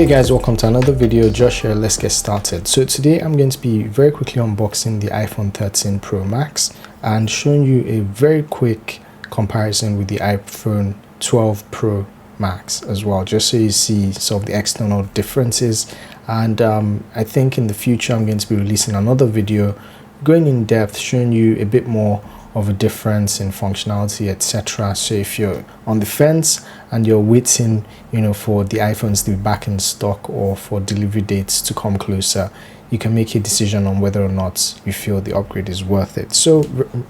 Hey guys, welcome to another video. Josh here. Let's get started. So today I'm going to be very quickly unboxing the iPhone 13 Pro Max and showing you a very quick comparison with the iPhone 12 Pro Max as well, just so you see some of the external differences. And I think in the future I'm going to be releasing another video going in depth, showing you a bit more of a difference in functionality, etc. So if you're on the fence and you're waiting, for the iPhones to be back in stock or for delivery dates to come closer, you can make a decision on whether or not you feel the upgrade is worth it. So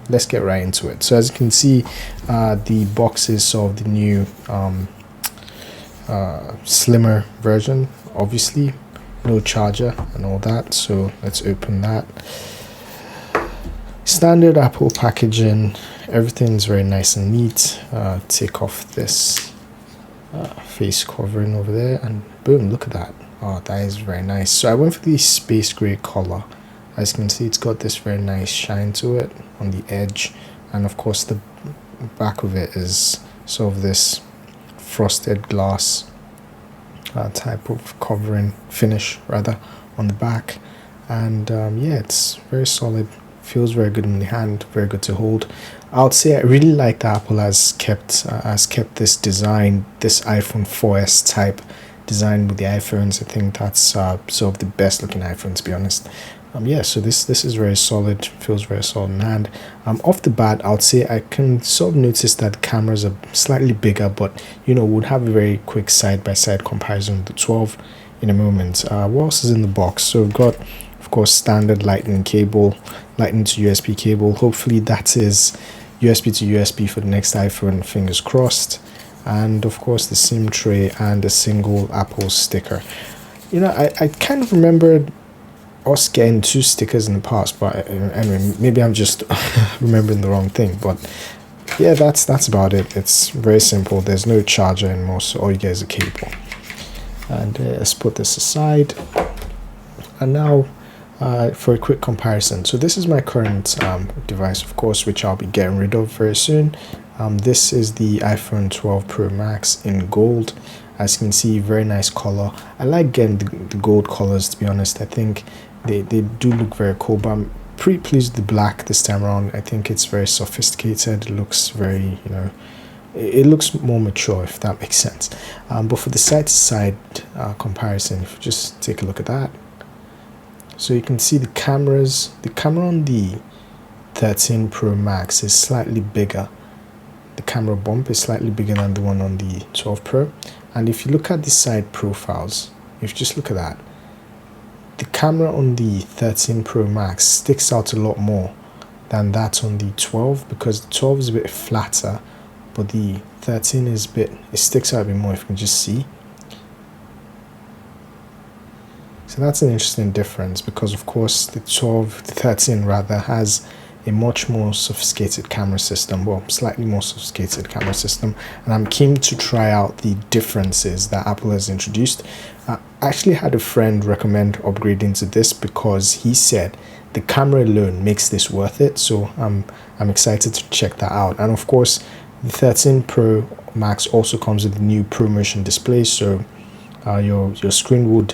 let's get right into it. So as you can see, the boxes of the new slimmer version, obviously no charger and all that. So let's open that. Standard Apple packaging, everything's very nice and neat. Take off this face covering over there and boom, look at that. Oh, that is very nice. So I went for the space gray color. As you can see, it's got this very nice shine to it on the edge, and of course the back of it is sort of this frosted glass type of covering finish rather on the back. And yeah, it's very solid, feels very good in the hand, very good to hold. I would say I really like that Apple has kept this design, this iPhone 4S type design with the iPhones. I think that's sort of the best looking iPhone, to be honest. Yeah, so this is very solid, feels very solid in hand. Off the bat, I would say I can sort of notice that the cameras are slightly bigger, but we'll have a very quick side-by-side comparison with the 12 in a moment. What else is in the box? So we've got, of course, standard lightning cable, lightning to USB cable. Hopefully that is USB to USB for the next iPhone, fingers crossed. And of course the SIM tray and a single Apple sticker. I kind of remembered us getting 2 stickers in the past, but anyway, maybe I'm just remembering the wrong thing. But yeah, that's about it. It's very simple. There's no charger anymore, so all you get is a cable. And let's put this aside. And now for a quick comparison. So this is my current device, of course, which I'll be getting rid of very soon. This is the iPhone 12 Pro Max in gold. As you can see, very nice color. I like getting the gold colors, to be honest. I think they do look very cool, but I'm pretty pleased with the black this time around. I think it's very sophisticated. It looks very, it looks more mature, if that makes sense. But for the side-to-side comparison, if you just take a look at that. So you can see the camera on the 13 Pro Max is slightly bigger. The camera bump is slightly bigger than the one on the 12 Pro. And if you look at the side profiles, if you just look at that, the camera on the 13 Pro Max sticks out a lot more than that on the 12, because the 12 is a bit flatter, but the 13 is it sticks out a bit more, if you can just see. So that's an interesting difference, because of course the 13 rather has a much more sophisticated camera system, well, slightly more sophisticated camera system, and I'm keen to try out the differences that Apple has introduced. I actually had a friend recommend upgrading to this because he said the camera alone makes this worth it, so I'm excited to check that out. And of course the 13 Pro Max also comes with a new ProMotion display, so your screen would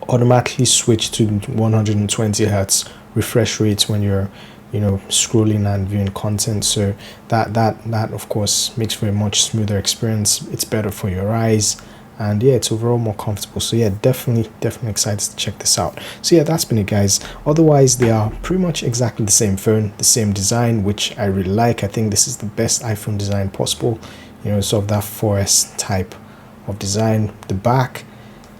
automatically switch to 120 Hz refresh rates when you're scrolling and viewing content. So that of course makes for a much smoother experience. It's better for your eyes, and yeah, it's overall more comfortable. So yeah, definitely excited to check this out. So yeah, that's been it, guys. Otherwise, they are pretty much exactly the same phone, the same design, which I really like. I think this is the best iPhone design possible, sort of that 4S type of design. The back,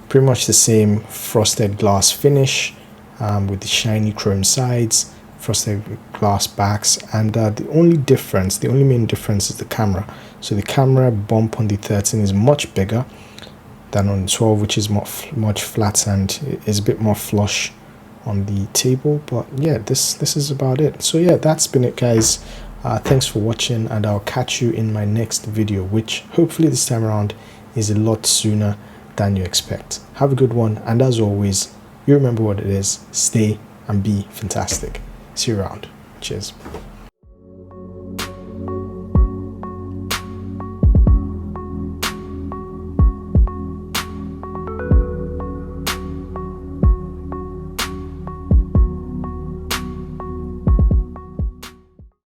pretty much the same frosted glass finish with the shiny chrome sides, frosted glass backs, and the only main difference is the camera. So the camera bump on the 13 is much bigger than on the 12, which is much flatter and is a bit more flush on the table. But yeah, this is about it. So yeah, that's been it, guys. Thanks for watching, and I'll catch you in my next video, which hopefully this time around is a lot sooner than you expect. Have a good one, and as always, you remember what it is: stay and be fantastic. See you around. Cheers.